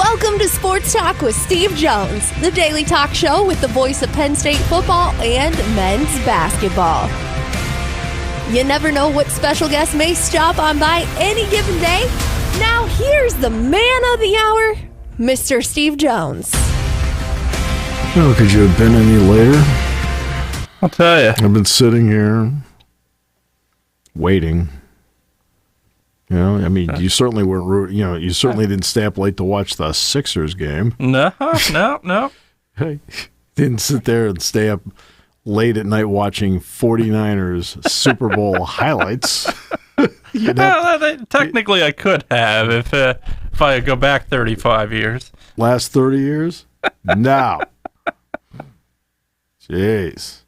Welcome to Sports Talk with Steve Jones, the daily talk show with the voice of Penn State football and men's basketball. You never know what special guest may stop on by any given day. Now here's the man of the hour, Mr. Steve Jones. Oh, could you have been any later? I'll tell you. I've been sitting here waiting. You know, I mean, you certainly weren't. You know, you certainly didn't stay up late to watch the Sixers game. No. Hey, didn't sit there and stay up late at night watching 49ers Super Bowl highlights. Technically, I could have if I go back 35 years. Last 30 years? No. Jeez.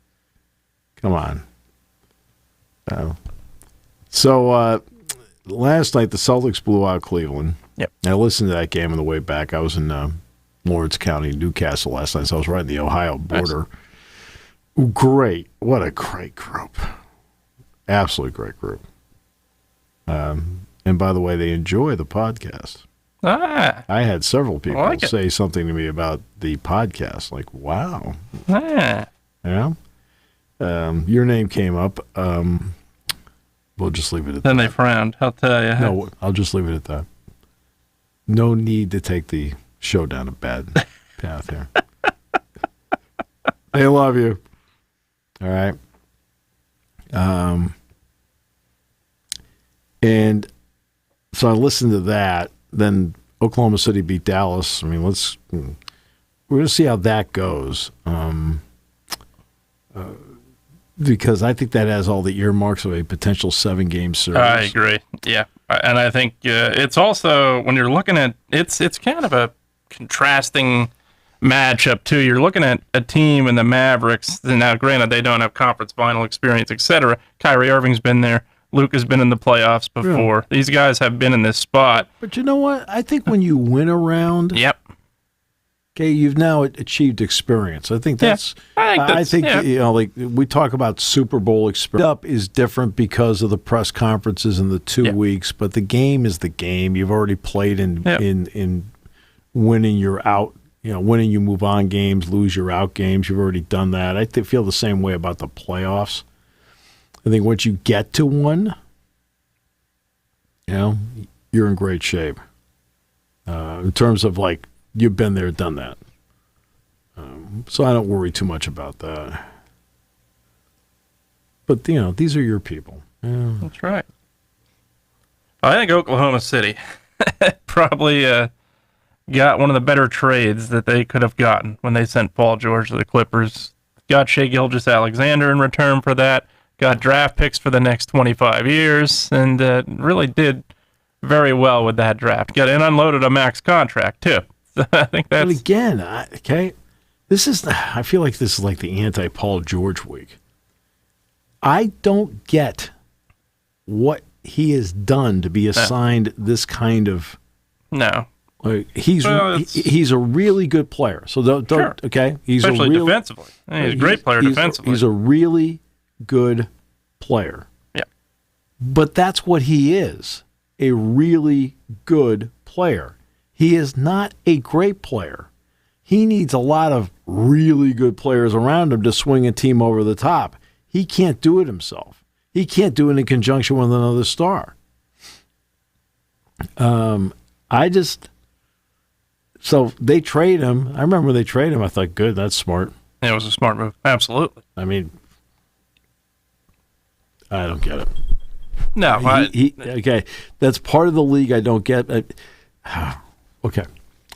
Come on. Last night, the Celtics blew out Cleveland. Yep. I listened to that game on the way back. I was in Lawrence County, Newcastle last night, so I was right in the Ohio border. Nice. Great. What a great group. Absolutely great group. And by the way, they enjoy the podcast. I had several people say something to me about the podcast. Like, wow. Yeah. Your name came up. We'll just leave it at that. Then they frowned, I'll tell you. No, I'll just leave it at that. No need to take the show down a bad path here. They love you. All right. And so I listened to that. Then Oklahoma City beat Dallas. I mean, we're going to see how that goes. Because I think that has all the earmarks of a potential 7-game series. I agree. Yeah. And I think it's also, when you're looking at, it's kind of a contrasting matchup, too. You're looking at a team in the Mavericks. Now, granted, they don't have conference final experience, etc. Kyrie Irving's been there. Luke has been in the playoffs before. Yeah. These guys have been in this spot. But you know what? I think when you win a round, yep. Okay, you've now achieved experience. I think that's. Yeah, I think you know, like we talk about Super Bowl experience. Up is different because of the press conferences in the 2 weeks, but the game is the game. You've already played in winning your out. You know, winning you move on games, lose your out games. You've already done that. I feel the same way about the playoffs. I think once you get to one, you know, you're in great shape. In terms of like. You've been there, done that. So I don't worry too much about that. But, you know, these are your people. Yeah. That's right. I think Oklahoma City probably got one of the better trades that they could have gotten when they sent Paul George to the Clippers. Got Shai Gilgeous-Alexander in return for that. Got draft picks for the next 25 years. And really did very well with that draft. And unloaded a max contract, too. I think that's. But again, okay, I feel like this is like the anti-Paul George week. I don't get what he has done to be assigned this kind of. No. He's a really good player. So don't sure. Okay. Especially defensively. He's a great player defensively. He's a really good player. Yeah. But that's what he is, a really good player. He is not a great player. He needs a lot of really good players around him to swing a team over the top. He can't do it himself. He can't do it in conjunction with another star. So they trade him. I remember when they traded him, I thought, good, that's smart. Yeah, it was a smart move. Absolutely. I mean, I don't get it. No. Okay, that's part of the league I don't get. Okay,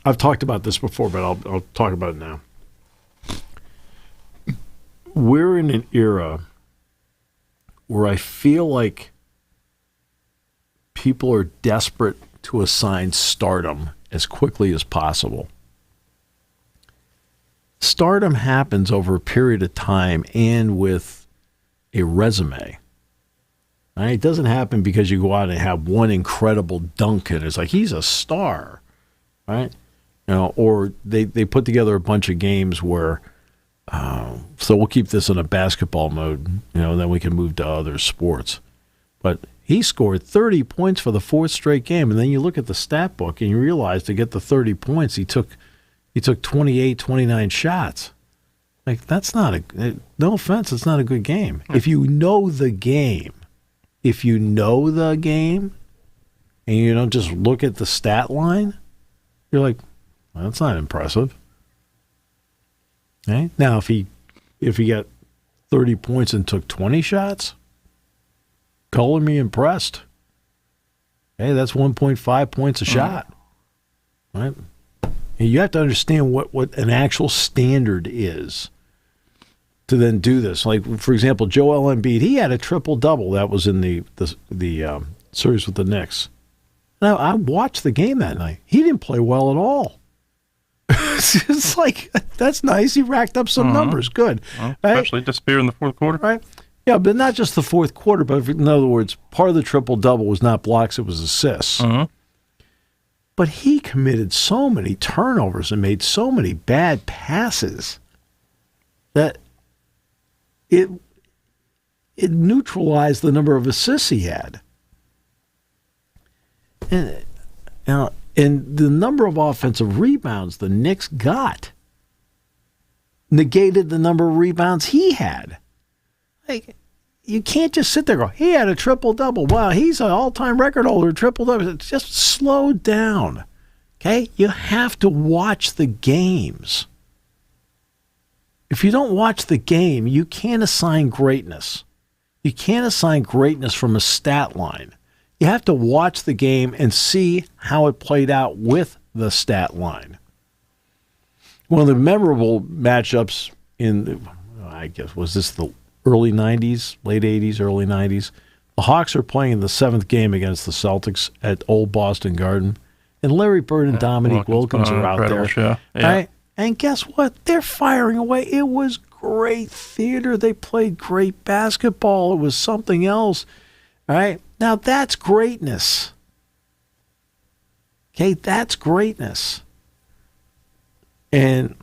I've talked about this before, but I'll talk about it now. We're in an era where I feel like people are desperate to assign stardom as quickly as possible. Stardom happens over a period of time and with a resume. Right? It doesn't happen because you go out and have one incredible dunk and it's like he's a star. Right? You know, or they put together a bunch of games where, so we'll keep this in a basketball mode, you know, and then we can move to other sports. But He scored 30 points for the fourth straight game, and then you look at the stat book and you realize to get the 30 points, he took 28, 29 shots. Like, that's not no offense, it's not a good game. If you know the game, and you don't just look at the stat line, you're like, well, that's not impressive. Okay? Now, if he got 30 points and took 20 shots, color me impressed. Hey, that's 1.5 points a shot. Right? And you have to understand what an actual standard is to then do this. Like, for example, Joel Embiid, he had a triple-double. That was in the series with the Knicks. Now, I watched the game that night. He didn't play well at all. It's like, that's nice. He racked up some numbers. Good. Well, especially disappear in the fourth quarter. Right. Yeah, but not just the fourth quarter, but in other words, part of the triple-double was not blocks, it was assists. But he committed so many turnovers and made so many bad passes that it neutralized the number of assists he had. And the number of offensive rebounds the Knicks got negated the number of rebounds he had. Like, you can't just sit there and go, he had a triple-double. Wow, he's an all-time record holder, triple-double. Just slow down, okay? You have to watch the games. If you don't watch the game, you can't assign greatness. You can't assign greatness from a stat line. You have to watch the game and see how it played out with the stat line. One of the memorable matchups I guess, was this the early 90s, late 80s, early 90s? The Hawks are playing in the seventh game against the Celtics at Old Boston Garden, and Larry Bird and Dominique Wilkins are out there. Show. Yeah. Right? And guess what? They're firing away. It was great theater. They played great basketball. It was something else. All right? Now, that's greatness. Okay? That's greatness. And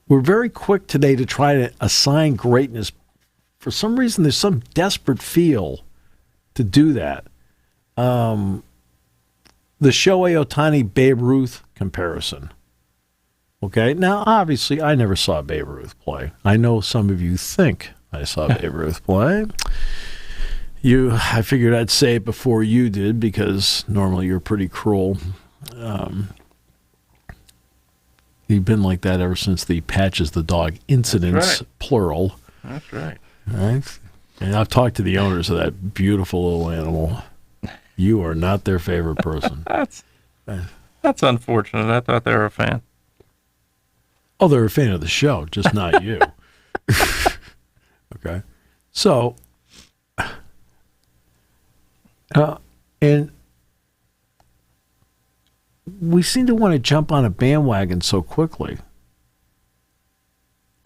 we're very quick today to try to assign greatness. For some reason, there's some desperate feel to do that. The Shohei Ohtani Babe Ruth comparison. Okay? Now, obviously, I never saw Babe Ruth play. I know some of you think I saw Babe Ruth play. I figured I'd say it before you did because normally you're pretty cruel. You've been like that ever since the Patches the Dog incidents, plural. That's right. Right? And I've talked to the owners of that beautiful little animal. You are not their favorite person. That's unfortunate. I thought they were a fan. Oh, they're a fan of the show, just not you. Okay. So, and we seem to want to jump on a bandwagon so quickly.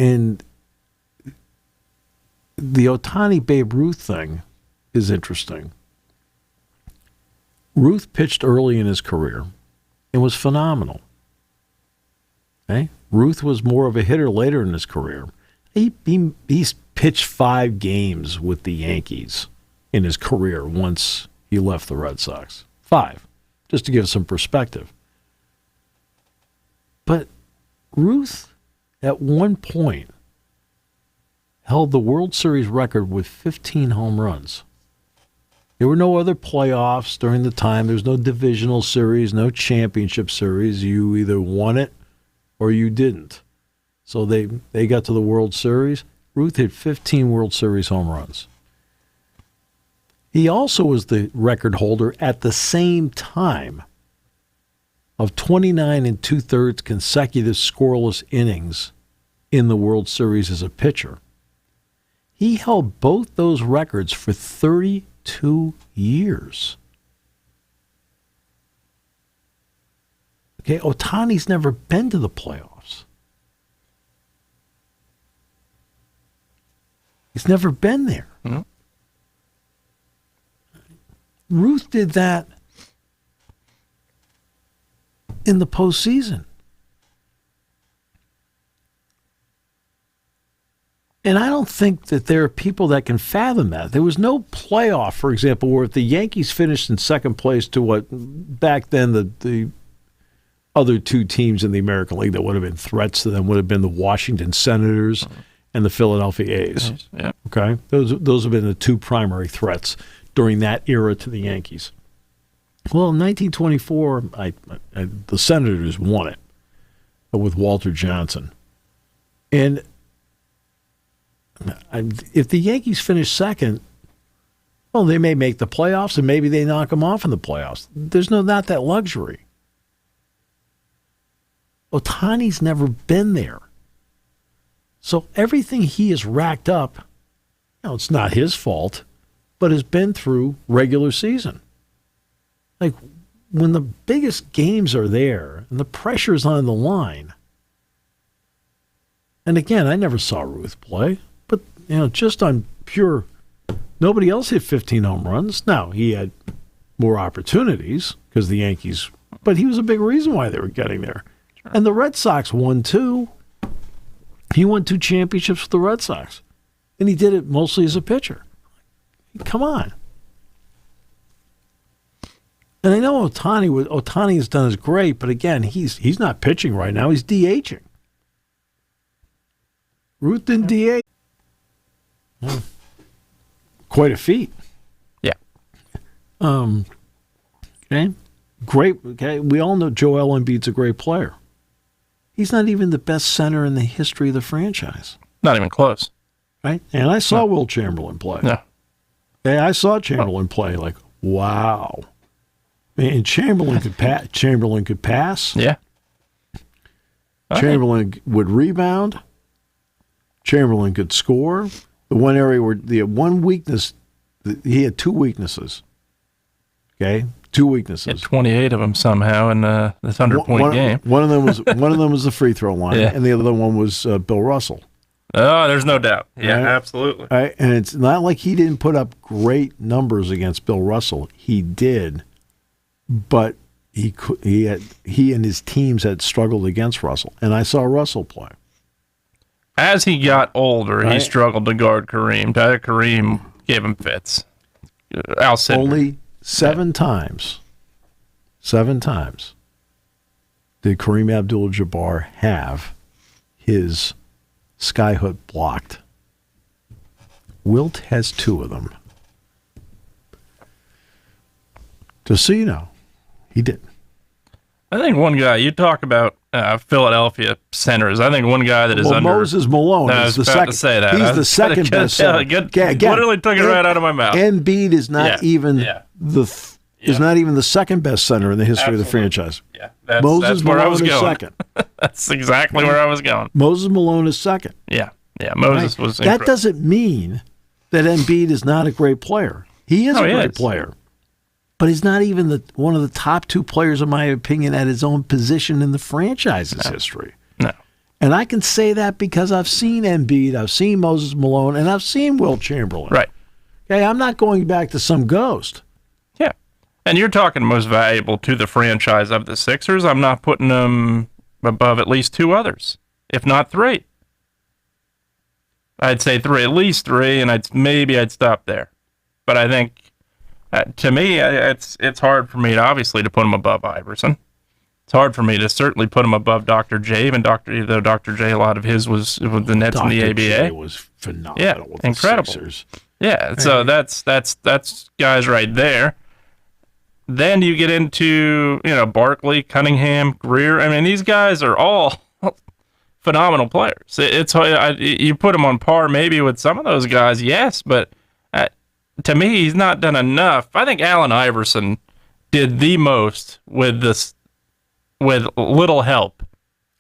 And the Ohtani Babe Ruth thing is interesting. Ruth pitched early in his career and was phenomenal. Okay? Ruth was more of a hitter later in his career. He's pitched 5 games with the Yankees in his career once he left the Red Sox. 5, just to give some perspective. But Ruth, at one point, held the World Series record with 15 home runs. There were no other playoffs during the time. There was no divisional series, no championship series. You either won it or you didn't. So they got to the World Series. Ruth hit 15 World Series home runs. He also was the record holder at the same time of 29 2/3 consecutive scoreless innings in the World Series as a pitcher. He held both those records for 32 years. Okay, Ohtani's never been to the playoffs. He's never been there. Mm-hmm. Ruth did that in the postseason. And I don't think that there are people that can fathom that. There was no playoff, for example, where if the Yankees finished in second place to what back then the other two teams in the American League that would have been threats to them would have been the Washington Senators and the Philadelphia A's. Yeah. Okay? Those have been the two primary threats during that era to the Yankees. Well, in 1924, the Senators won it with Walter Johnson. And if the Yankees finish second, well, they may make the playoffs, and maybe they knock them off in the playoffs. There's not that luxury. Ohtani's never been there. So everything he has racked up, it's not his fault, but has been through regular season. Like, when the biggest games are there and the pressure's on the line, and again, I never saw Ruth play, but, just on pure, nobody else hit 15 home runs. Now, he had more opportunities because the Yankees, but he was a big reason why they were getting there. Sure. And the Red Sox won, too. He won 2 championships with the Red Sox, and he did it mostly as a pitcher. Come on. And I know Ohtani has done is great, but again, he's not pitching right now. He's DHing. Ruth didn't DH. Well, quite a feat. Yeah. Okay. Great. Okay. We all know Joel Embiid's a great player. He's not even the best center in the history of the franchise. Not even close. Right. And I saw Will Chamberlain play. Yeah. I saw Chamberlain play. Like, wow. And Chamberlain could pass. Chamberlain could pass. Yeah. Chamberlain would rebound. Chamberlain could score. The one area where the one weakness, he had 2 weaknesses. Okay, 2 weaknesses. He had 28 of them somehow in this 100-point game. One of them was the free throw line, and the other one was Bill Russell. Oh, there's no doubt. Yeah, right? Absolutely. Right? And it's not like he didn't put up great numbers against Bill Russell. He did. But he and his teams had struggled against Russell, and I saw Russell play. As he got older, he struggled to guard Kareem. Kareem gave him fits. Al Sidney. Only 7 times. 7 times did Kareem Abdul-Jabbar have his skyhook blocked. Wilt has 2 of them. Just so you know. He did. I think one guy, you talk about Philadelphia centers. I think one guy that is under. Moses Malone is the second. To say that. He's the second best center. Literally took it right out of my mouth. Embiid is not even is not even the second best center in the history of the franchise. Yeah, Moses where Malone I was is going. second. That's exactly where I was going. Moses Malone is second. Yeah. Moses was. That doesn't mean that Embiid is not a great player. He is a great player. But he's not even one of the top 2 players, in my opinion, at his own position in the franchise's history. No. And I can say that because I've seen Embiid, I've seen Moses Malone, and I've seen Will Chamberlain. Right. Okay, I'm not going back to some ghost. Yeah. And you're talking most valuable to the franchise of the Sixers. I'm not putting them above at least 2 others, if not 3. I'd say 3, at least 3, and I'd stop there. But I think, to me, it's hard for me to obviously to put him above Iverson. It's hard for me to certainly put him above Dr. J, and though Dr. J, a lot of his was with the Nets and the ABA. Dr. J was phenomenal with incredible. The Sixers. Yeah, so that's guys right there. Then you get into, Barkley, Cunningham, Greer. I mean, these guys are all phenomenal players. You put them on par maybe with some of those guys, yes, but to me, he's not done enough. I think Allen Iverson did the most with little help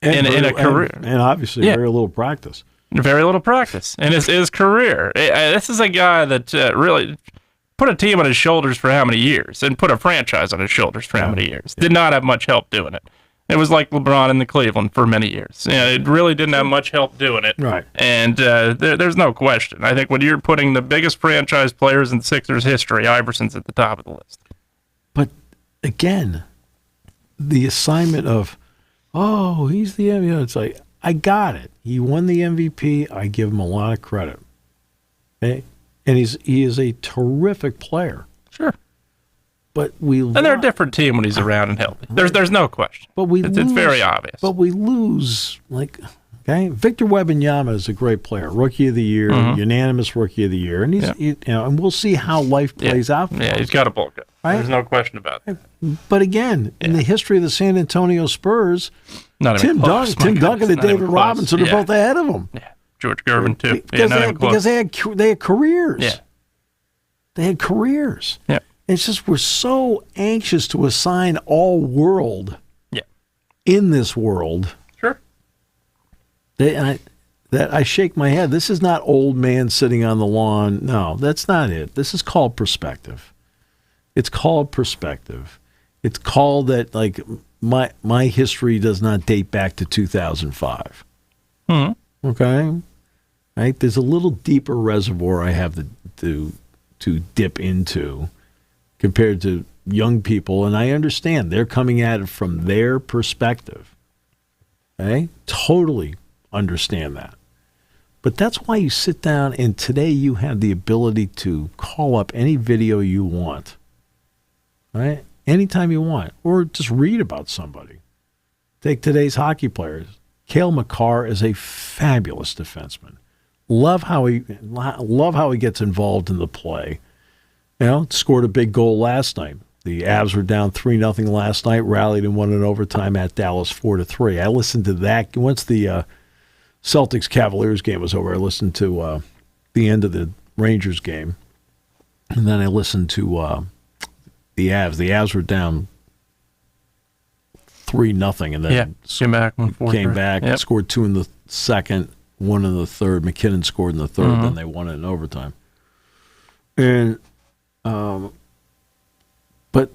in a career. And obviously very little practice. Very little practice in his career. This is a guy that really put a team on his shoulders for how many years and put a franchise on his shoulders for how many years. Did not have much help doing it. It was like LeBron in the Cleveland for many years. It really didn't have much help doing it. Right. And there's no question. I think when you're putting the biggest franchise players in Sixers history, Iverson's at the top of the list. But again, the assignment of, he's the MVP. It's like, I got it. he won the MVP. I give him a lot of credit. Okay? And he is a terrific player. Sure. But and they're a different team when he's around and healthy. There's no question. But it's very obvious. But we lose, okay. Victor Wembanyama is a great player, Rookie of the Year, unanimous Rookie of the Year, and and we'll see how life plays out. For him. He's got a bulk up. Right? There's no question about that. But again, in the history of the San Antonio Spurs, Tim Duncan and David Robinson are both ahead of him. Yeah, George Gervin too. Because they had careers. Yeah, they had careers. Yeah. It's just we're so anxious to assign all world in this world. Sure. That I shake my head. This is not old man sitting on the lawn. No, that's not it. This is called perspective. It's called perspective. It's called that my history does not date back to 2005. Okay? Right? There's a little deeper reservoir I have to dip into compared to young people, and I understand they're coming at it from their perspective. Okay? Totally understand that. But that's why you sit down, and today you have the ability to call up any video you want. Right? Anytime you want. Or just read about somebody. Take today's hockey players. Cale Makar is a fabulous defenseman. Love how he gets involved in the play. Scored a big goal last night. The Avs were down 3-0 last night, rallied and won in overtime at Dallas 4-3. I listened to that. Once the Celtics-Cavaliers game was over, I listened to the end of the Rangers game. And then I listened to the Avs. The Avs were down 3-0, and then came back, scored 2 in the second, 1 in the third. McKinnon scored in the third, then they won it in overtime. And but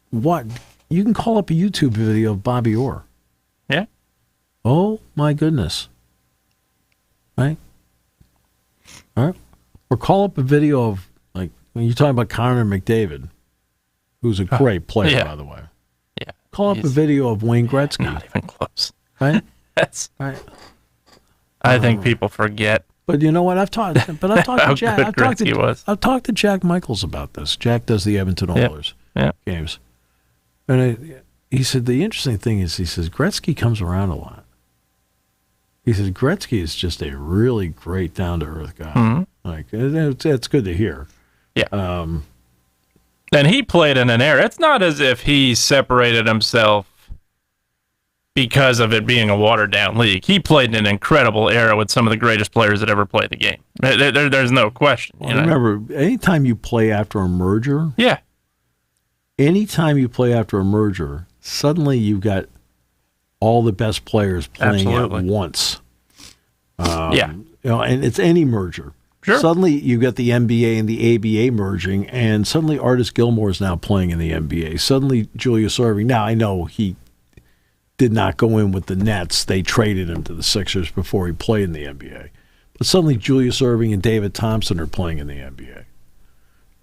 what you can call up a YouTube video of Bobby Orr. Yeah. Oh my goodness. Right. All right. Or call up a video of when you're talking about Connor McDavid, who's a great player, by the way. Yeah. Call up a video of Wayne Gretzky. Not even close. Right. That's right. I think people forget. But you know what? I've talked to Jack. I've talked to Jack Michaels about this. Jack does the Edmonton Oilers games, and he said the interesting thing is he says Gretzky comes around a lot. He says Gretzky is just a really great down to earth guy. It's good to hear. Yeah. And he played in an era. It's not as if he separated himself because of it being a watered-down league. He played in an incredible era with some of the greatest players that ever played the game. There's no question. Well, remember, anytime you play after a merger, suddenly you've got all the best players playing at once. And it's any merger. Sure. Suddenly you got the NBA and the ABA merging, and suddenly Artis Gilmore is now playing in the NBA. Suddenly Julius Erving. Now, I know he did not go in with the Nets. They traded him to the Sixers before he played in the NBA. But suddenly Julius Erving and David Thompson are playing in the NBA,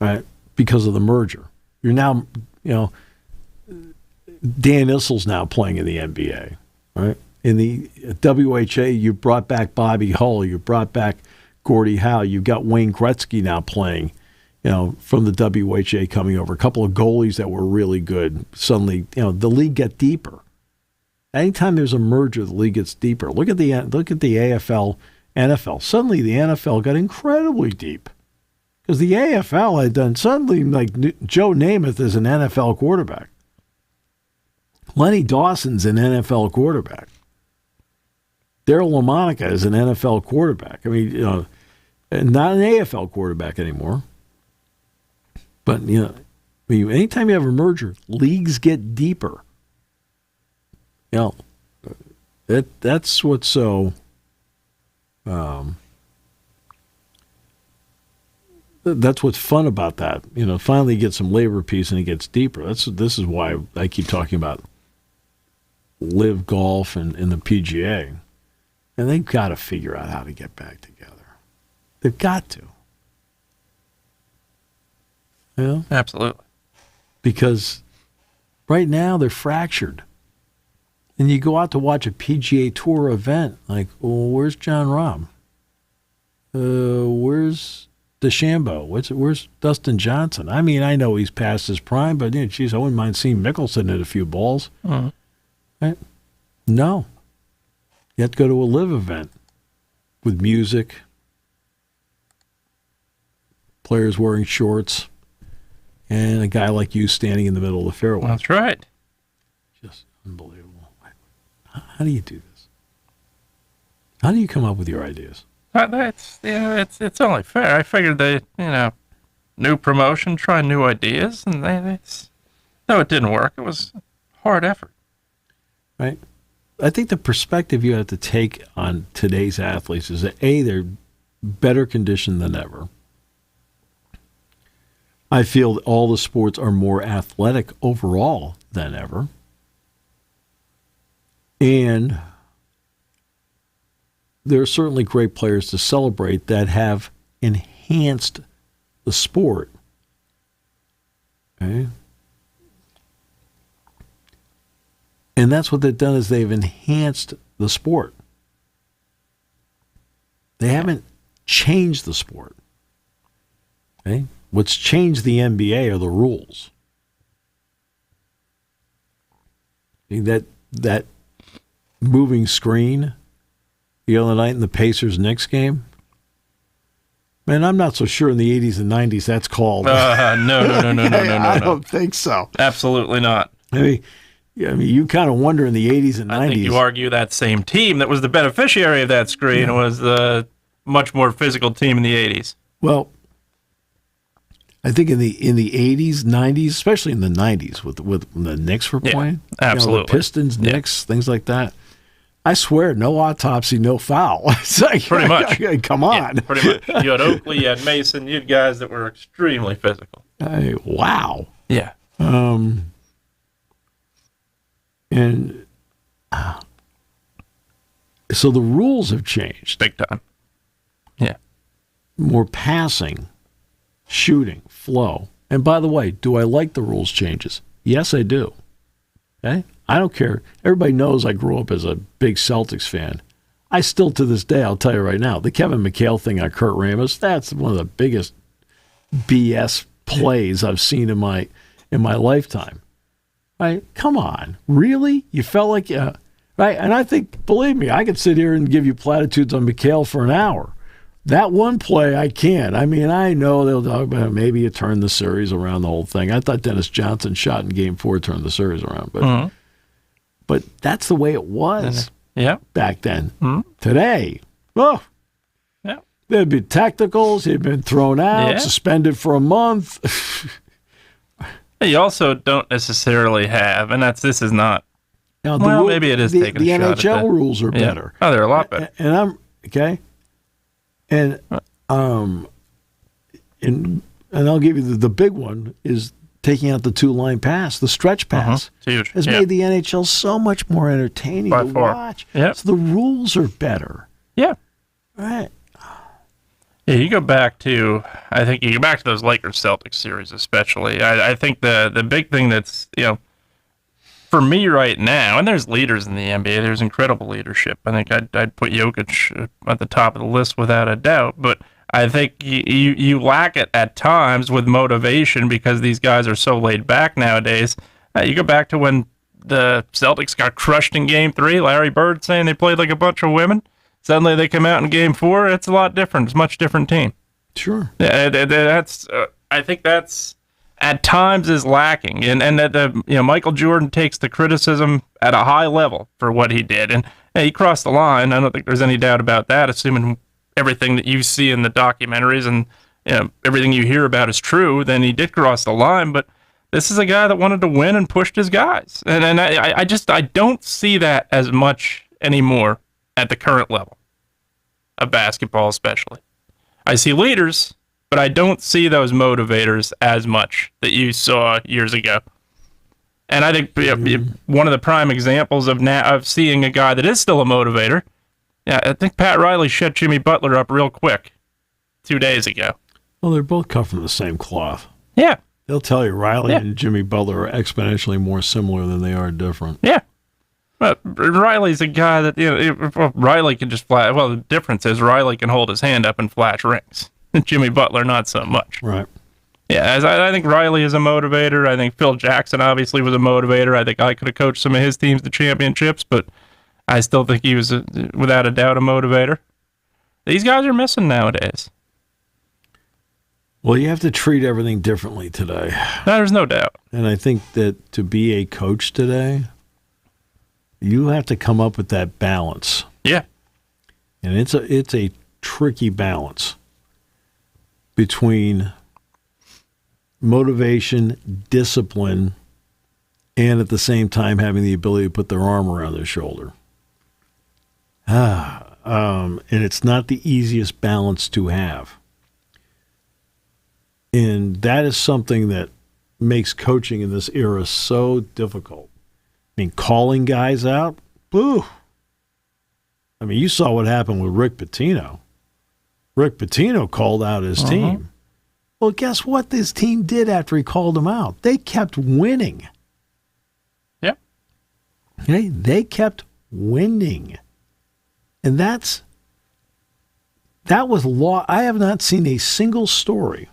right? Because of the merger. You're now, Dan Issel's now playing in the NBA, right? In the WHA, you brought back Bobby Hull. You brought back Gordie Howe. You've got Wayne Gretzky now playing, from the WHA coming over. A couple of goalies that were really good. Suddenly, the league got deeper. Anytime there's a merger, the league gets deeper. Look at the AFL, NFL. Suddenly, the NFL got incredibly deep because the AFL had done suddenly Joe Namath is an NFL quarterback. Lenny Dawson's an NFL quarterback. Daryl LaMonica is an NFL quarterback. I mean, not an AFL quarterback anymore. But anytime you have a merger, leagues get deeper. That's what's so. That's what's fun about that. Finally you get some labor peace and it gets deeper. This is why I keep talking about Live Golf and the PGA, and they've got to figure out how to get back together. They've got to. Absolutely. Because right now they're fractured. And you go out to watch a PGA Tour event, like, well, where's John Rahm? Where's DeChambeau? Where's Dustin Johnson? I mean, I know he's past his prime, but, geez, I wouldn't mind seeing Mickelson hit a few balls. Right? No. You have to go to a live event with music, players wearing shorts, and a guy like you standing in the middle of the fairway. That's right. Just unbelievable. How do you do this? How do you come up with your ideas? It's only fair. I figured they, new promotion, try new ideas, and no, it didn't work. It was hard effort. Right. I think the perspective you have to take on today's athletes is that they're better conditioned than ever. I feel that all the sports are more athletic overall than ever. And there are certainly great players to celebrate that have enhanced the sport. Okay? And that's what they've done, is they've enhanced the sport. They haven't changed the sport. Okay? What's changed the NBA are the rules. That moving screen the other night in the Pacers-Knicks game, man, I'm not so sure in the 80s and 90s that's called. No. I don't think so. Absolutely not. I mean, you kind of wonder in the 80s and 90s. I think you argue that same team that was the beneficiary of that screen was the much more physical team in the 80s. Well, I think in the 80s, 90s, especially in the 90s, with the Knicks were playing, absolutely, the Pistons, Knicks, things like that. I swear, no autopsy, no foul. It's like, pretty much. Come on. Yeah, pretty much. You had Oakley, you had Mason, you had guys that were extremely physical. Wow. Yeah. And so the rules have changed. Big time. Yeah. More passing, shooting, flow. And by the way, do I like the rules changes? Yes, I do. Okay? I don't care. Everybody knows I grew up as a big Celtics fan. I still, to this day, I'll tell you right now, the Kevin McHale thing on Kurt Rambis, that's one of the biggest BS plays I've seen in my lifetime. Right? Come on. Really? You felt like, right? And I think, believe me, I could sit here and give you platitudes on McHale for an hour. That one play, I can't. I mean, I know they'll talk about maybe you turned the series around, the whole thing. I thought Dennis Johnson shot in Game 4 turned the series around. But that's the way it was back then. Today, there'd be technicals. He'd been thrown out, suspended for a month. You also don't necessarily have, and this is not. Now, maybe it is taking a shot at the NHL rules are better. Oh, they're a lot better. And I'm okay. And I'll give you the big one is taking out the 2-line pass, the stretch pass. It's huge. Has made the NHL so much more entertaining to watch. Yep. So the rules are better. Yeah. Right. Yeah, I think you go back to those Lakers-Celtics series especially. I think the big thing that's, for me right now, and there's leaders in the NBA, there's incredible leadership. I think I'd put Jokic at the top of the list without a doubt, but I think you lack it at times with motivation because these guys are so laid back nowadays. You go back to when the Celtics got crushed in Game 3, Larry Bird saying they played like a bunch of women. Suddenly they come out in Game 4, it's a lot different. It's a much different team. Sure. Yeah, I think that's at times is lacking, and that Michael Jordan takes the criticism at a high level for what he did, and he crossed the line. I don't think there's any doubt about that, assuming everything that you see in the documentaries and everything you hear about is true. Then he did cross the line, but this is a guy that wanted to win and pushed his guys, and I don't see that as much anymore at the current level of basketball, especially. I see leaders, but I don't see those motivators as much that you saw years ago. And I think one of the prime examples of seeing a guy that is still a motivator, I think Pat Riley shut Jimmy Butler up real quick 2 days ago. Well, they're both cut from the same cloth. Yeah. They'll tell you Riley and Jimmy Butler are exponentially more similar than they are different. Yeah. But Riley's a guy that, Riley can just flash. Well, the difference is Riley can hold his hand up and flash rings. Jimmy Butler, not so much. Right. Yeah, I think Riley is a motivator. I think Phil Jackson obviously was a motivator. I think I could have coached some of his teams to championships, but I still think he was, without a doubt, a motivator. These guys are missing nowadays. Well, you have to treat everything differently today. There's no doubt. And I think that to be a coach today, you have to come up with that balance. Yeah. And it's a tricky balance between motivation, discipline, and at the same time having the ability to put their arm around their shoulder. And it's not the easiest balance to have. And that is something that makes coaching in this era so difficult. I mean, calling guys out, boo. I mean, you saw what happened with Rick Pitino. Rick Pitino called out his team. Well, guess what this team did after he called them out? They kept winning. Yep. Okay? They kept winning. And that was law. I have not seen a single story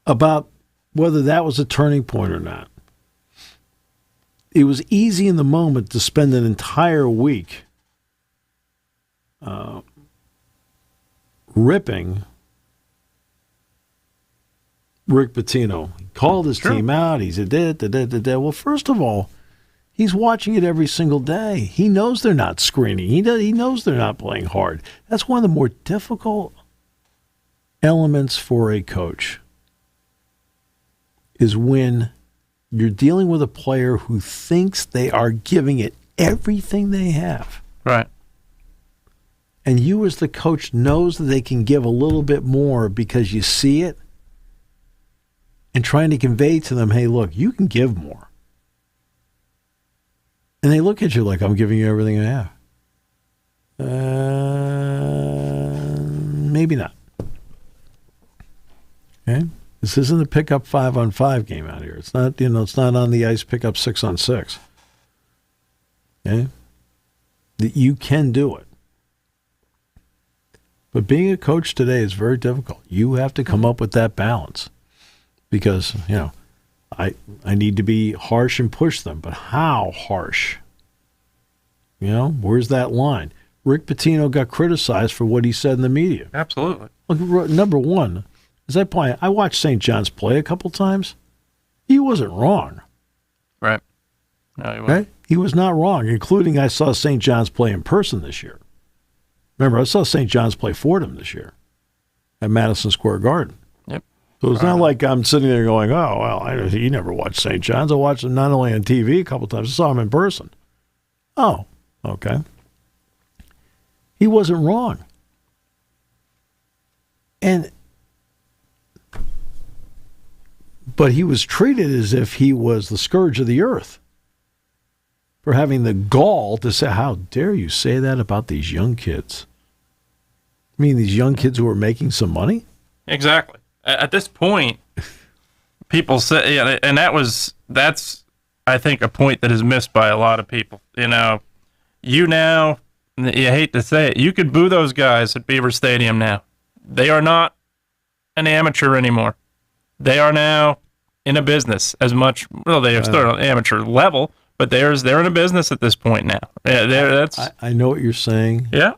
about whether that was a turning point or not. It was easy in the moment to spend an entire week ripping Rick Pitino. He called his team out. He said, Well, first of all, he's watching it every single day. He knows they're not screening. He knows they're not playing hard. That's one of the more difficult elements for a coach, is when you're dealing with a player who thinks they are giving it everything they have. Right. And you as the coach knows that they can give a little bit more because you see it, and trying to convey to them, hey, look, you can give more. And they look at you like, I'm giving you everything I have. Maybe not. Okay? This isn't a pickup 5-on-5 game out here. It's not, it's not on the ice pickup 6-on-6. Okay? That you can do it. But being a coach today is very difficult. You have to come up with that balance. Because, I need to be harsh and push them. But how harsh? Where's that line? Rick Pitino got criticized for what he said in the media. Absolutely. Look, number one, I watched St. John's play a couple times. He wasn't wrong. Right. No, he wasn't. Right? He was not wrong, including I saw St. John's play in person this year. Remember, I saw St. John's play Fordham this year at Madison Square Garden. Yep. So it's not like I'm sitting there going, oh, well, you never watched St. John's. I watched him not only on TV a couple times, I saw him in person. Oh, okay. He wasn't wrong. But he was treated as if he was the scourge of the earth for having the gall to say, how dare you say that about these young kids? I mean, these young kids who are making some money? Exactly. At this point, people say, and that's, I think, a point that is missed by a lot of people. You hate to say it, you could boo those guys at Beaver Stadium now. They are not an amateur anymore. They are now in a business they are still on amateur level, but they're in a business at this point now. I know what you're saying. Yeah.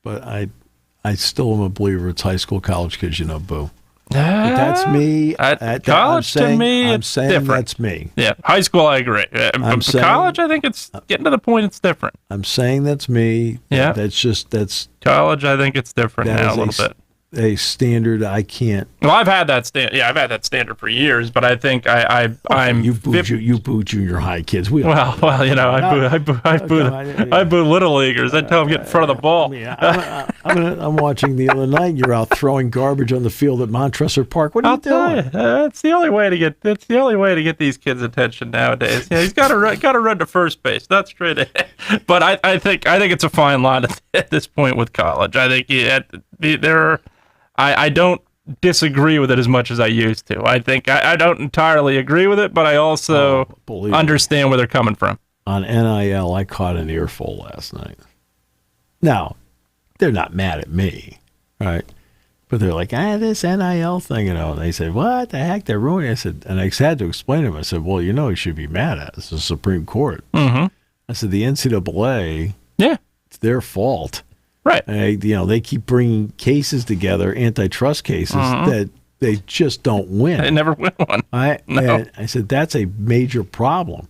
But I still am a believer it's high school, college kids, boo. But that's me. College, to me, it's different. That's me. Yeah, high school, I agree. College, I think it's getting to the point it's different. I'm saying that's me. Yeah. That's college, I think it's different now a little bit. A standard I can't. Well, I've had that standard for years, but I think I'm. You boo junior high kids. I boo little leaguers. I tell them get in front of the ball. I'm watching the other night. You're out throwing garbage on the field at Montresor Park. What are you doing? That's the only way to get these kids' attention nowadays. Yeah, he's got to run to first base. That's straight ahead. But I think it's a fine line at this point with college. I think I don't disagree with it as much as I used to. I think I don't entirely agree with it, but I also understand where they're coming from. on NIL, I caught an earful last night. Now, they're not mad at me, right? But they're like, this NIL thing, And they said, what the heck? They're ruining it. I said, and I had to explain to them. I said, well, you should be mad at us, the Supreme Court. Mm-hmm. I said, the NCAA, it's their fault. Right. They keep bringing cases together, antitrust cases, that they just don't win. They never win one. I said, that's a major problem.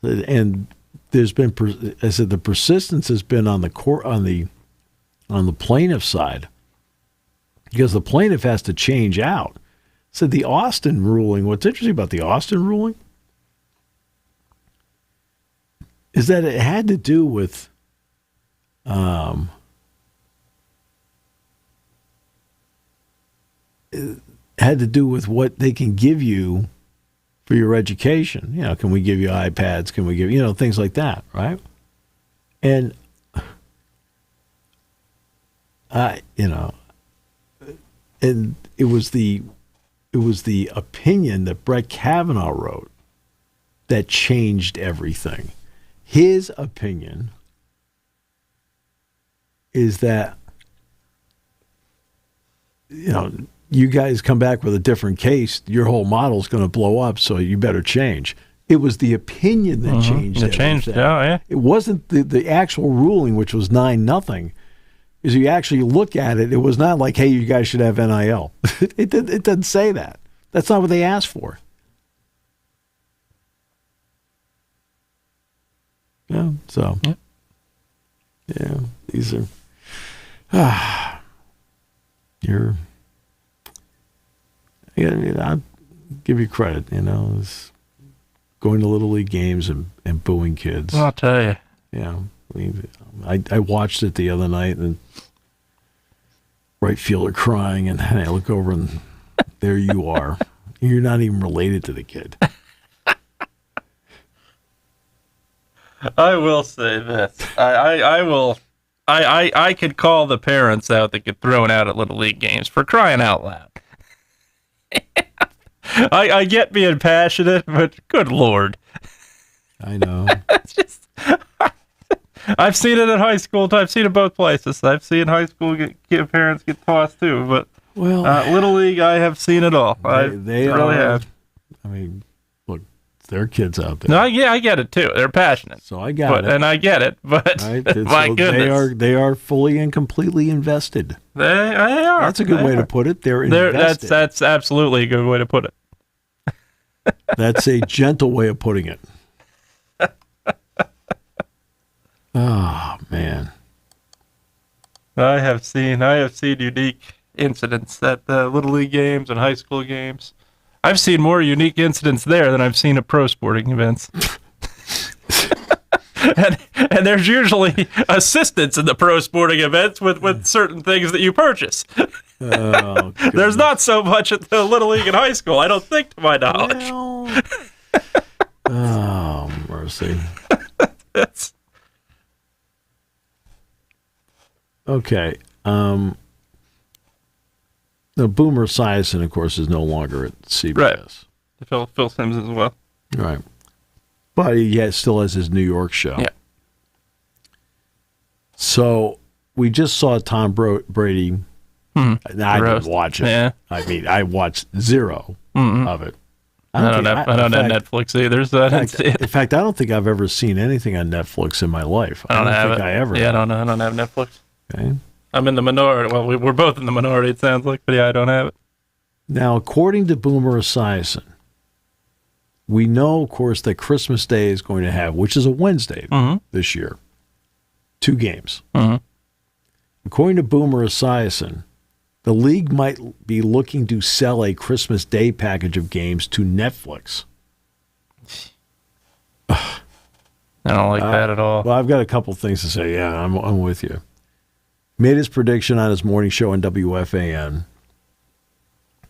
And there's been, I said, the persistence has been on the court, on the plaintiff side, because the plaintiff has to change out. So the Austin ruling, what's interesting about the Austin ruling is that it had to do with what they can give you for your education. Can we give you iPads? Can we give things like that, right? And and it was the opinion that Brett Kavanaugh wrote that changed everything. His opinion is that you guys come back with a different case, your whole model's going to blow up, so you better change. It was the opinion that changed everything. Changed, yeah. It wasn't the actual ruling, which was 9-0. Is you actually look at it, it was not like, hey, you guys should have NIL. It doesn't say that. That's not what they asked for. Yeah, so. Yeah, these are. I'll give you credit, it's going to Little League games and booing kids. I'll tell you. Yeah. I watched it the other night, and right fielder crying, and I look over, and there you are. You're not even related to the kid. I will say this. I could call the parents out that get thrown out at Little League games for crying out loud. I get being passionate, but good Lord. I know. It's just... I've seen it in high school. I've seen it both places. I've seen high school parents get tossed too, but Little League, I have seen it all. They really have. I mean, look, their kids out there. No, I get it too. They're passionate. So I got it, and I get it. But my goodness, they are fully and completely invested. They are. That's a good way to put it. They're invested. That's absolutely a good way to put it. That's a gentle way of putting it. Oh, man. I have seen unique incidents at the Little League games and high school games. I've seen more unique incidents there than I've seen at pro sporting events. and there's usually assistance in the pro sporting events with certain things that you purchase. Oh, there's not so much at the Little League and high school, I don't think, to my knowledge. Well, oh, mercy. Okay. The Boomer Esiason, of course, is no longer at CBS. Right. Phil Simms as well. Right. But he still has his New York show. Yeah. So we just saw Tom Brady. Mm-hmm. I didn't watch it. Yeah. I mean, I watched zero of it. I don't have Netflix either, so I didn't see it. In fact, I don't think I've ever seen anything on Netflix in my life. I don't think I ever have. I don't have Netflix. Okay. I'm in the minority. Well, we're both in the minority, it sounds like, but yeah, I don't have it. Now, according to Boomer Esiason, we know, of course, that Christmas Day is going to have, which is a Wednesday this year, 2 games. Mm-hmm. According to Boomer Esiason, the league might be looking to sell a Christmas Day package of games to Netflix. I don't like that at all. Well, I've got a couple things to say. Yeah, I'm with you. Made his prediction on his morning show on WFAN.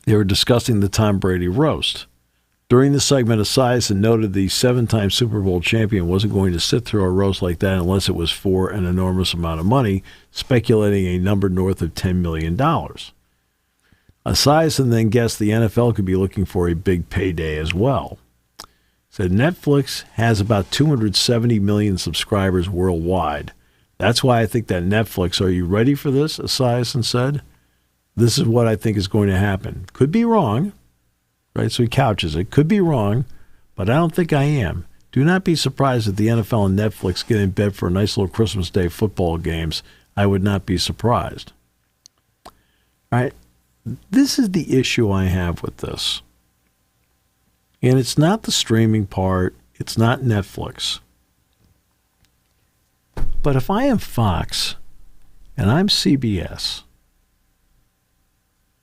They were discussing the Tom Brady roast. During the segment, Esiason noted the 7-time Super Bowl champion wasn't going to sit through a roast like that unless it was for an enormous amount of money, speculating a number north of $10 million. Esiason then guessed the NFL could be looking for a big payday as well. said Netflix has about 270 million subscribers worldwide. That's why I think that Netflix, are you ready for this, Esiason said? This is what I think is going to happen. Could be wrong, right? So he couches it. Could be wrong, but I don't think I am. Do not be surprised if the NFL and Netflix get in bed for a nice little Christmas Day football games. I would not be surprised. All right. This is the issue I have with this. And it's not the streaming part. It's not Netflix. But if I am Fox and I'm CBS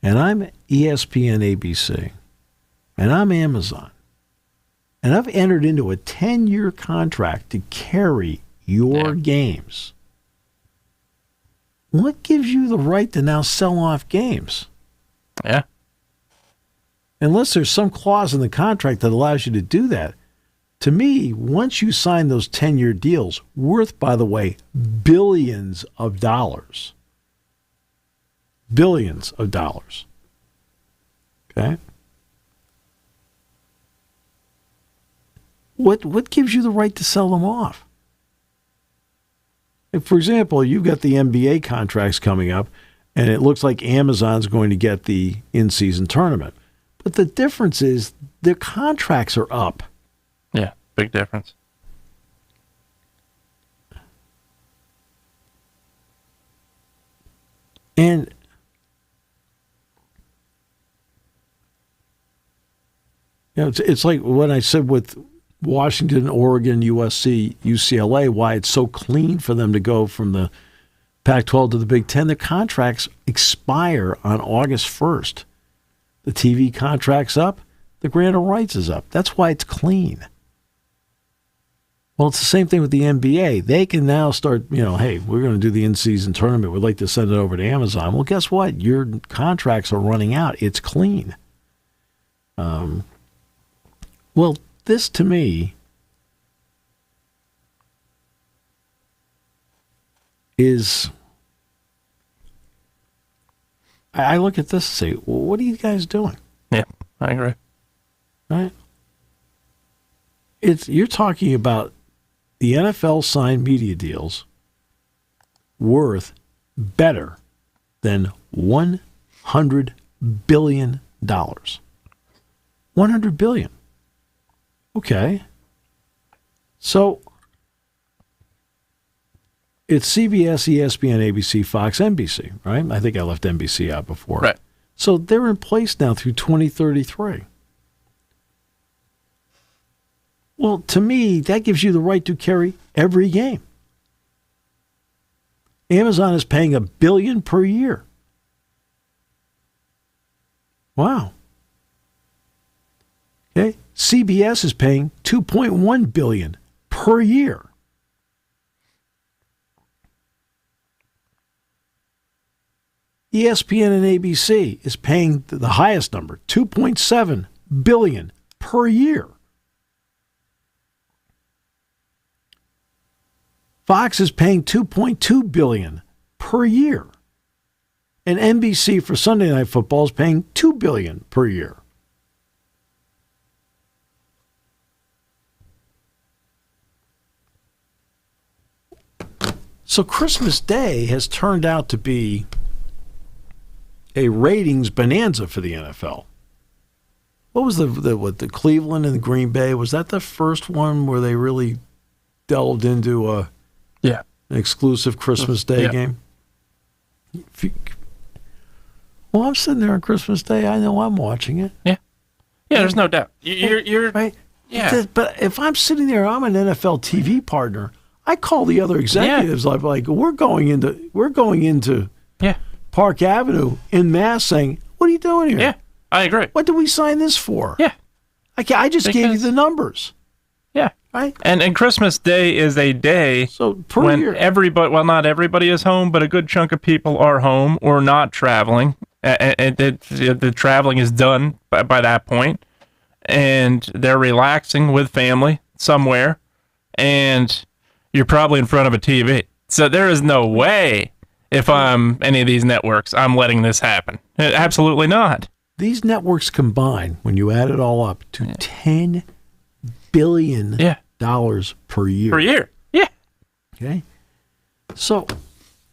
and I'm ESPN ABC and I'm Amazon and I've entered into a 10-year contract to carry your games, what gives you the right to now sell off games? Yeah. Unless there's some clause in the contract that allows you to do that. To me, once you sign those 10-year deals, worth, by the way, billions of dollars. Billions of dollars. Okay? What gives you the right to sell them off? If, for example, you've got the NBA contracts coming up, and it looks like Amazon's going to get the in-season tournament. But the difference is their contracts are up. Yeah, big difference. And it's like what I said with Washington, Oregon, USC, UCLA, why it's so clean for them to go from the Pac-12 to the Big Ten. Their contracts expire on August 1st. The TV contract's up. The grant of rights is up. That's why it's clean. Well, it's the same thing with the NBA. They can now start, hey, we're going to do the in-season tournament. We'd like to send it over to Amazon. Well, guess what? Your contracts are running out. It's clean. Well, this to me is, I look at this and say, well, what are you guys doing? Yeah, I agree. Right? You're talking about the NFL signed media deals worth better than $100 billion. $100 billion. Okay. So it's CBS, ESPN, ABC, Fox, NBC, right? I think I left NBC out before. Right. So they're in place now through 2033. Well, to me, that gives you the right to carry every game. Amazon is paying $1 billion per year. Wow. Okay. CBS is paying $2.1 billion per year. ESPN and ABC is paying the highest number, $2.7 billion per year. Fox is paying $2.2 billion per year. And NBC for Sunday Night Football is paying $2 billion per year. So Christmas Day has turned out to be a ratings bonanza for the NFL. What was the Cleveland and Green Bay? Was that the first one where they really delved into an exclusive Christmas Day game? Well, I'm sitting there on Christmas Day. I know I'm watching it. Yeah. Yeah, there's no doubt. You're right. Yeah. But if I'm sitting there, I'm an NFL TV partner. I call the other executives like we're going into Park Avenue in mass saying, "What are you doing here?" Yeah, I agree. What did we sign this for? Yeah, I just gave you the numbers. Yeah, right. And Christmas Day is a day when everybody, well, not everybody is home, but a good chunk of people are home or not traveling. And the traveling is done by that point, and they're relaxing with family somewhere, and you're probably in front of a TV. So there is no way, if I'm any of these networks, I'm letting this happen. Absolutely not. These networks combine, when you add it all up, to $10 billion per year. Per year, yeah. Okay? So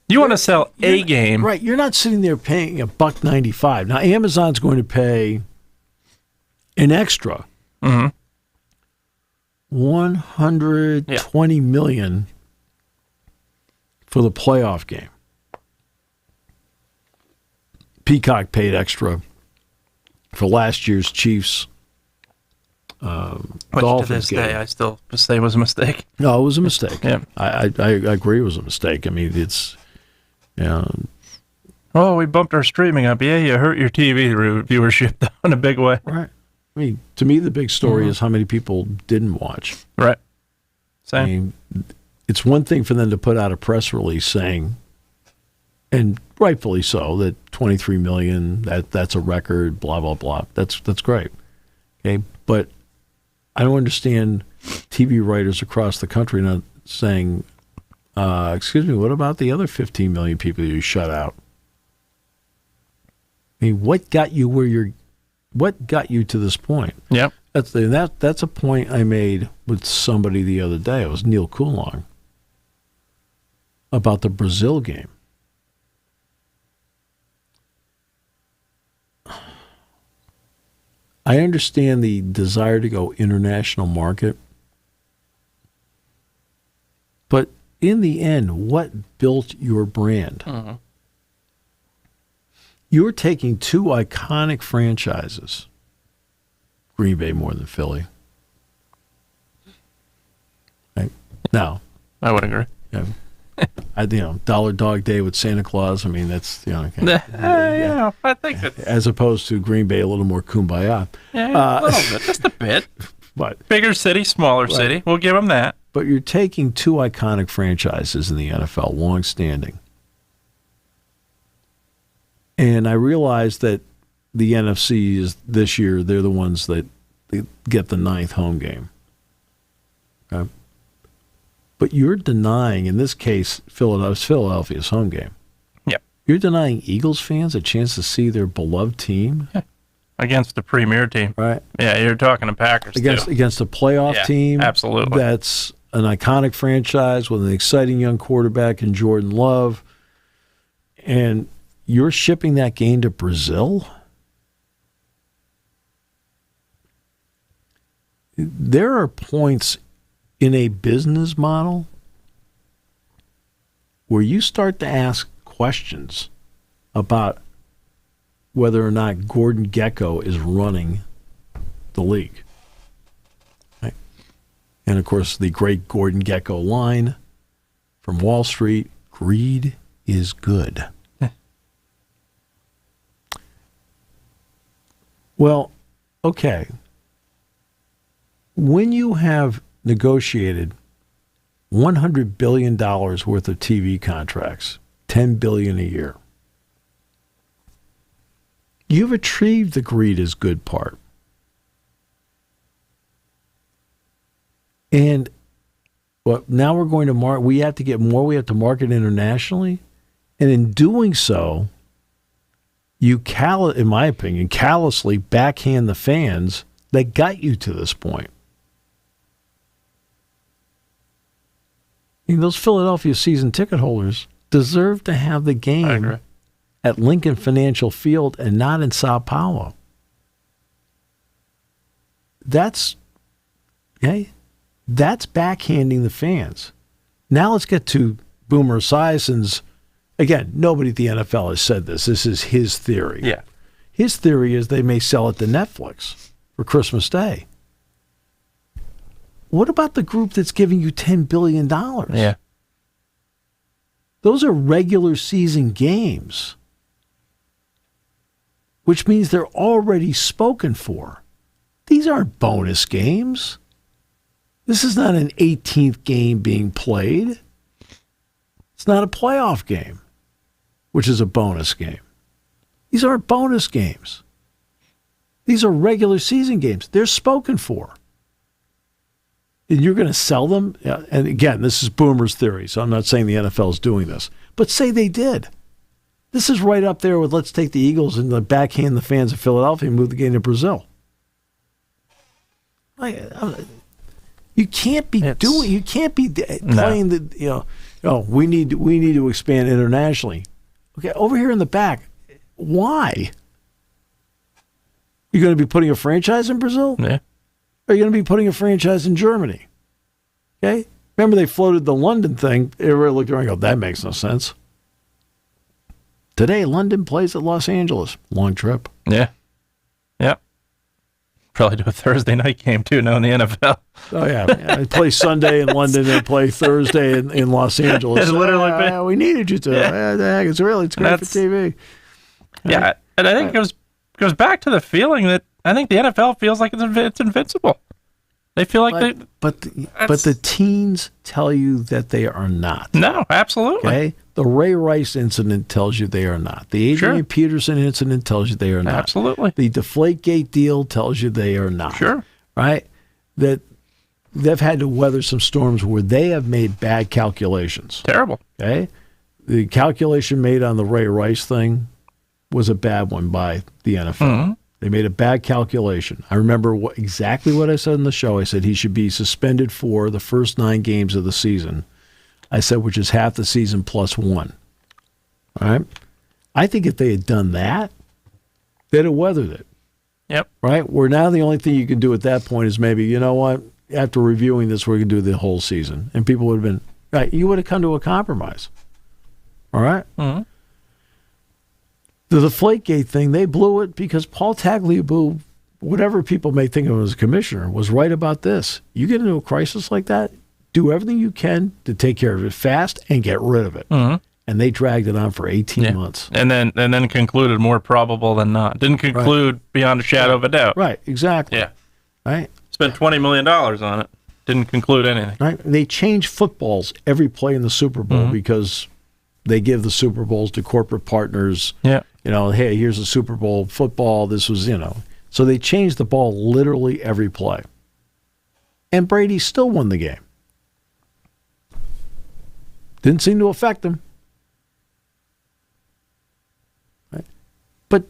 you want to sell a game. Right. You're not sitting there paying $1.95. Now, Amazon's going to pay an extra $120 million for the playoff game. Peacock paid extra for last year's Chiefs Dolphins to this game. day, I still say it was a mistake. No, it was a mistake. Yeah. I agree it was a mistake. I mean, it's... Oh, we bumped our streaming up. Yeah, you hurt your TV viewership in a big way. Right. I mean, to me, the big story is how many people didn't watch. Right. Same. I mean, it's one thing for them to put out a press release saying, and rightfully so, that 23 million, that's a record, blah, blah, blah. That's great. Okay, but I don't understand TV writers across the country not saying, excuse me, what about the other 15 million people you shut out? I mean, what got you to this point? Yeah. That's a point I made with somebody the other day. It was Neil Coulong about the Brazil game. I understand the desire to go international market, but in the end, what built your brand? Mm-hmm. You're taking two iconic franchises, Green Bay more than Philly. Right? Now, I would agree. Yeah, Dollar Dog Day with Santa Claus. I mean, that's yeah. I think it's as opposed to Green Bay, a little more kumbaya. Yeah, a little bit, just a bit. But bigger city, smaller city. We'll give them that. But you're taking two iconic franchises in the NFL, long-standing. And I realize that the NFC is this year, they're the ones that get the 9th home game. Okay? But you're denying, in this case, Philadelphia's home game. Yep. You're denying Eagles fans a chance to see their beloved team. Yeah. Against the premier team. Right. Yeah, you're talking to Packers against a playoff team. Absolutely. That's an iconic franchise with an exciting young quarterback in Jordan Love. And you're shipping that game to Brazil? There are points in a business model where you start to ask questions about whether or not Gordon Gekko is running the league. Right? And, of course, the great Gordon Gekko line from Wall Street, greed is good. Well, okay. When you have negotiated $100 billion worth of TV contracts, $10 billion a year, you've achieved the greed is good part. And now we're going to market. We have to get more. We have to market internationally. And in doing so, you, in my opinion, callously backhand the fans that got you to this point. I mean, those Philadelphia season ticket holders deserve to have the game at Lincoln Financial Field and not in Sao Paulo. That's backhanding the fans. Now let's get to Boomer Esiason's. Again, nobody at the NFL has said this. This is his theory. Yeah. His theory is they may sell it to Netflix for Christmas Day. What about the group that's giving you $10 billion? Yeah. Those are regular season games, which means they're already spoken for. These aren't bonus games. This is not an 18th game being played. It's not a playoff game, which is a bonus game. These aren't bonus games. These are regular season games. They're spoken for. And you're going to sell them? And again, this is Boomer's theory, so I'm not saying the NFL is doing this. But say they did. This is right up there with let's take the Eagles and backhand the fans of Philadelphia and move the game to Brazil. You can't be playing the, we need to expand internationally. Okay, over here in the back, why? You're going to be putting a franchise in Brazil? Yeah. Or are you going to be putting a franchise in Germany? Okay? Remember they floated the London thing. Everybody looked around and go, that makes no sense. Today, London plays at Los Angeles. Long trip. Yeah. Yeah. Probably do a Thursday night game, too, now in the NFL. Oh, yeah. They play Sunday in London and play Thursday in Los Angeles. It's literally we needed you to. Yeah. It's great for TV. Yeah, and I think it goes back to the feeling that I think the NFL feels like it's invincible. They feel like but the teens tell you that they are not. No, absolutely. Okay? The Ray Rice incident tells you they are not. The Adrian Peterson incident tells you they are not. Absolutely. The Deflategate deal tells you they are not. Sure. Right? That they've had to weather some storms where they have made bad calculations. Terrible. Okay? The calculation made on the Ray Rice thing was a bad one by the NFL. Mm-hmm. They made a bad calculation. I remember exactly what I said in the show. I said he should be suspended for the first 9 games of the season. I said, which is half the season plus 1. All right? I think if they had done that, they'd have weathered it. Yep. Right? Where now the only thing you can do at that point is maybe, you know what, after reviewing this, we're going to do the whole season. And people would have been, right, you would have come to a compromise. All right? Mm-hmm. The Deflategate thing, they blew it because Paul Tagliabue, whatever people may think of him as a commissioner, was right about this. You get into a crisis like that, do everything you can to take care of it fast and get rid of it. Mm-hmm. And they dragged it on for 18 months. And then concluded more probable than not. Didn't conclude beyond a shadow of a doubt. Right, exactly. Yeah. Right. Spent $20 million on it. Didn't conclude anything. Right. They change footballs every play in the Super Bowl because they give the Super Bowls to corporate partners. Yeah. Hey, here's a Super Bowl football. This was, So they changed the ball literally every play. And Brady still won the game. Didn't seem to affect him. Right? But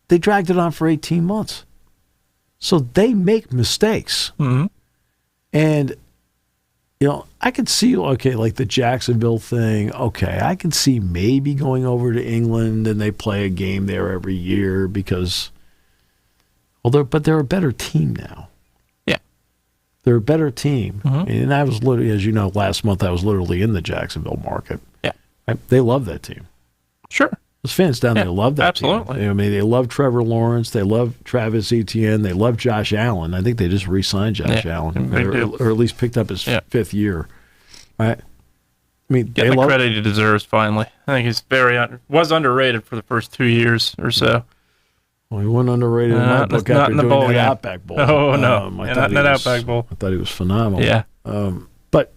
they dragged it on for 18 months. So they make mistakes. Mm-hmm. And, I could see, like the Jacksonville thing, I can see maybe going over to England and they play a game there every year because, but they're a better team now. Yeah. They're a better team. Mm-hmm. And I was literally, as you know, last month I was literally in the Jacksonville market. Yeah. They love that team. Sure. Those fans down there love that absolutely. team. They love Trevor Lawrence. They love Travis Etienne. They love Josh Allen. I think they just re-signed Josh Allen, or at least picked up his 5th year. Right? Getting the credit he deserves. Finally, I think he's was underrated for the first 2 years or so. Well, he wasn't underrated in my book after doing that Outback Bowl. Oh no, not that Outback Bowl. I thought he was phenomenal. Yeah, but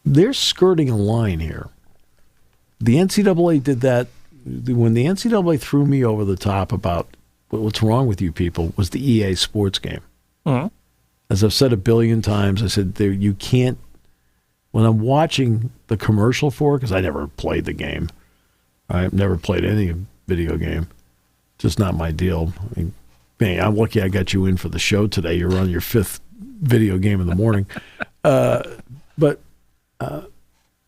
they're skirting a line here. The NCAA did that. When the NCAA threw me over the top about what's wrong with you people was the EA Sports game. Mm-hmm. As I've said a billion times, I said, you can't, when I'm watching the commercial for it, because I never played the game. I've never played any video game. Just not my deal. I'm lucky I got you in for the show today. You're on your 5th video game in the morning. But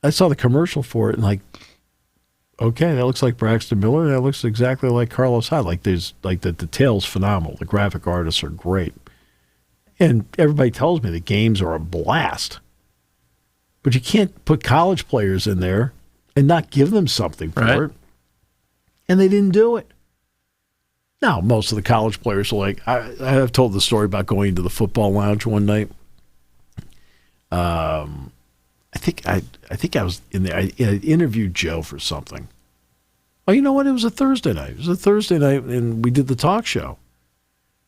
I saw the commercial for it and that looks like Braxton Miller. That looks exactly like Carlos Hyde. The detail's phenomenal. The graphic artists are great. And everybody tells me the games are a blast. But you can't put college players in there and not give them something for it. And they didn't do it. Now, most of the college players are like, I have told the story about going to the football lounge one night. I think I was in there. I interviewed Joe for something. Oh, you know what? It was a Thursday night. It was a Thursday night, and we did the talk show.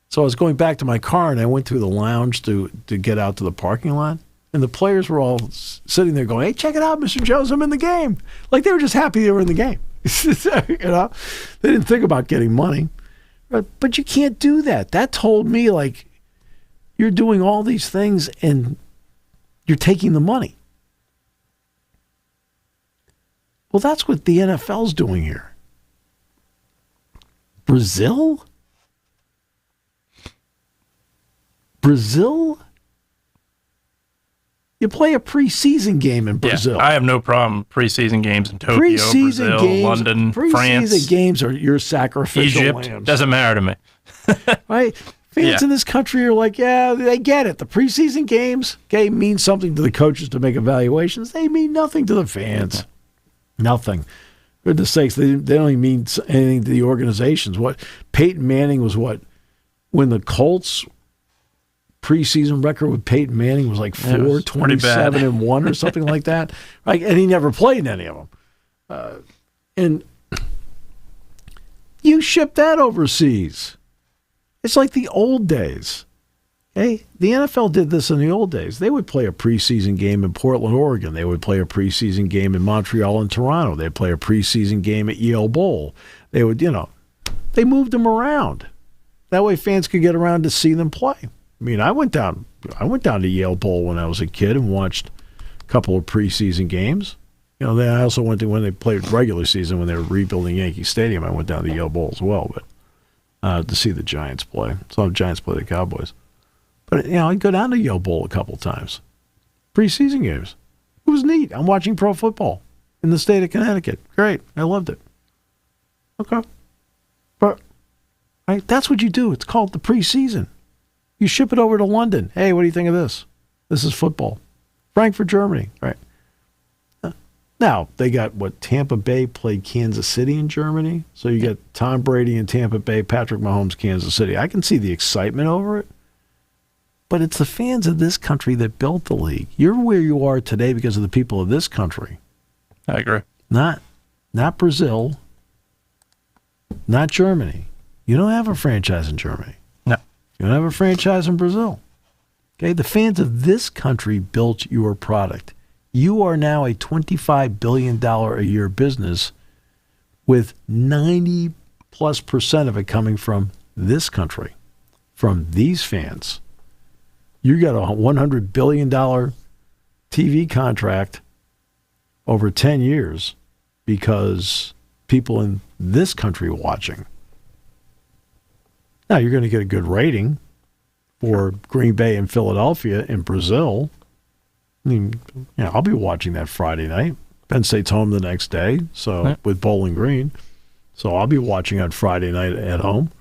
So I was going back to my car, and I went through the lounge to get out to the parking lot. And the players were all sitting there going, "Hey, check it out, Mr. Jones, I'm in the game." Like they were just happy they were in the game. They didn't think about getting money. But you can't do that. That told me, you're doing all these things, and you're taking the money. Well, that's what the NFL's doing here. Brazil? Brazil? You play a preseason game in Brazil. Yeah, I have no problem preseason games in Tokyo, Brazil, London, France. Preseason games are your sacrificial Egypt. lambs. Doesn't matter to me. Right? Fans in this country are like, yeah, they get it. The preseason games, mean something to the coaches to make evaluations. They mean nothing to the fans. Nothing. For goodness sakes, they don't even mean anything to the organizations. What Peyton Manning was when the Colts preseason record with Peyton Manning was like 4-27-1 or something like that. Right? And he never played in any of them. And you ship that overseas. It's like the old days. Okay? The NFL did this in the old days. They would play a preseason game in Portland, Oregon. They would play a preseason game in Montreal and Toronto. They'd play a preseason game at Yale Bowl. They would, they moved them around. That way fans could get around to see them play. I mean, I went down to Yale Bowl when I was a kid and watched a couple of preseason games. I also went to when they played regular season when they were rebuilding Yankee Stadium. I went down to Yale Bowl as well, but to see the Giants play. Saw the Giants play the Cowboys. But I'd go down to Yale Bowl a couple times. Preseason games. It was neat. I'm watching pro football in the state of Connecticut. Great. I loved it. Okay. But right, that's what you do. It's called the preseason. You ship it over to London. Hey, what do you think of this? This is football. Frankfurt, Germany. Right. Now, they got, Tampa Bay played Kansas City in Germany. So you got Tom Brady in Tampa Bay, Patrick Mahomes, Kansas City. I can see the excitement over it. But it's the fans of this country that built the league. You're where you are today because of the people of this country. I agree. Not Brazil. Not Germany. You don't have a franchise in Germany. No. You don't have a franchise in Brazil. Okay, the fans of this country built your product. You are now a $25 billion a year business with 90+% of it coming from this country, from these fans. You got a $100 billion TV contract over 10 years because people in this country are watching. Now, you're going to get a good rating for Green Bay and Philadelphia and Brazil. I mean, I'll be watching that Friday night. Penn State's home the next day, with Bowling Green. So I'll be watching on Friday night at home.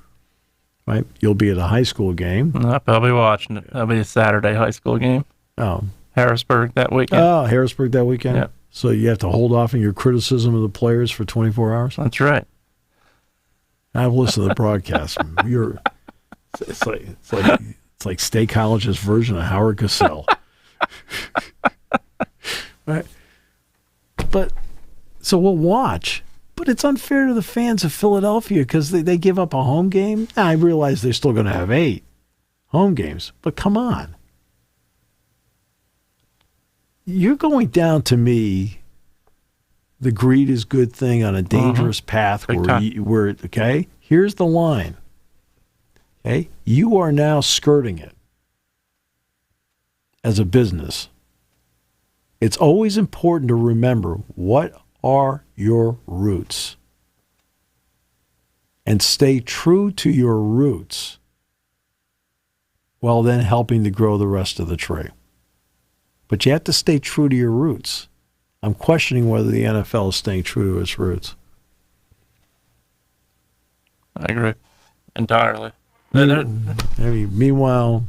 Right? You'll be at a high school game. I'll probably watching it. That'll be a Saturday high school game. Oh. Harrisburg that weekend. Oh, Harrisburg that weekend? Yep. So you have to hold off on your criticism of the players for 24 hours? That's right. I've listened to the broadcast. It's like State College's version of Howard Cosell. Right? But so we'll watch. But it's unfair to the fans of Philadelphia because they give up a home game. I realize they're still going to have 8 home games, but come on. You're going down to me the greed is good thing on a dangerous path where okay, here's the line. Okay, you are now skirting it as a business. It's always important to remember what are your roots and stay true to your roots while then helping to grow the rest of the tree. But you have to stay true to your roots. I'm questioning whether the NFL is staying true to its roots. I agree entirely. Meanwhile,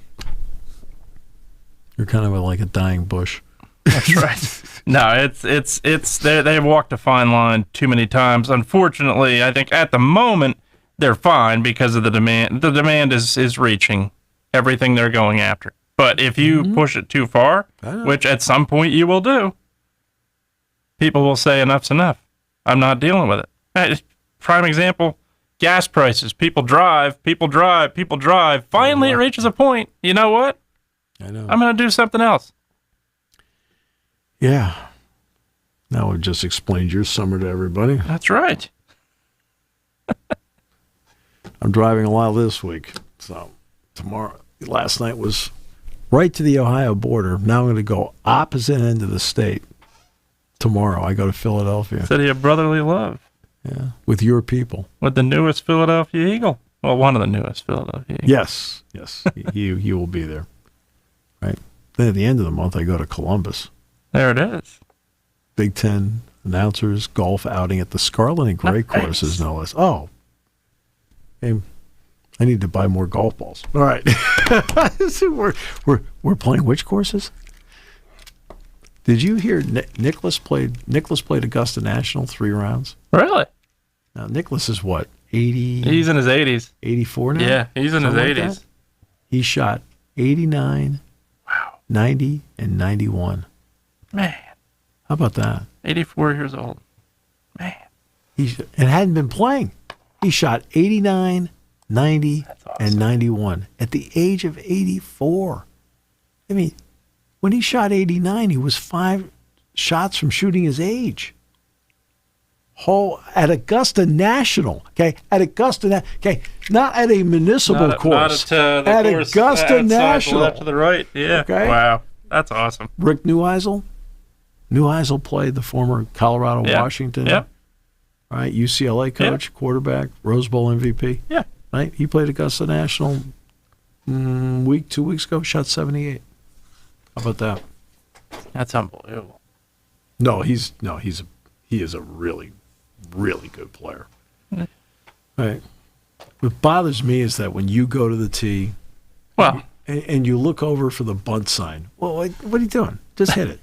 you're kind of like a dying bush. That's right. No, it's they've walked a fine line too many times. Unfortunately, I think at the moment they're fine because of the demand. The demand is reaching everything they're going after. But if you push it too far, which at some point you will do, people will say enough's enough. I'm not dealing with it. Prime example, gas prices. People drive. Finally, it reaches a point. You know what? I know. I'm going to do something else. Yeah. Now we've just explained your summer to everybody. That's right. I'm driving a lot this week. So last night was right to the Ohio border. Now I'm going to go opposite end of the state. Tomorrow I go to Philadelphia. City of brotherly love. Yeah, with your people. With the newest Philadelphia Eagle. Well, one of the newest Philadelphia Eagles. Yes. he will be there. Right. Then at the end of the month, I go to Columbus. There it is. Big Ten announcers, golf outing at the Scarlet and Gray courses, no less. Oh. Hey, I need to buy more golf balls. All right. we're playing which courses? Did you hear Nicholas played Augusta National 3 rounds? Really? Now, Nicholas is what, 80? He's in his 80s. 84 now? Yeah, he's in his 80s. He shot 89, 90, and 91. Man. How about that? 84 years old. Man. And hadn't been playing. He shot 89, 90, awesome. And 91 at the age of 84. I mean, when he shot 89, he was 5 shots from shooting his age. At Augusta National, okay? At Augusta, okay? Not at a municipal course. Not at Augusta National. Left to the right, yeah. Okay? Wow, that's awesome. Rick Neuheisel played, the former Colorado Washington. Yeah. Right, UCLA coach, quarterback, Rose Bowl MVP. Yeah. Right, he played Augusta National 2 weeks ago, shot 78. How about that? That's unbelievable. He is a really, really good player. Mm. Right. What bothers me is that when you go to the tee, and you look over for the bunt sign, well, what are you doing? Just hit it.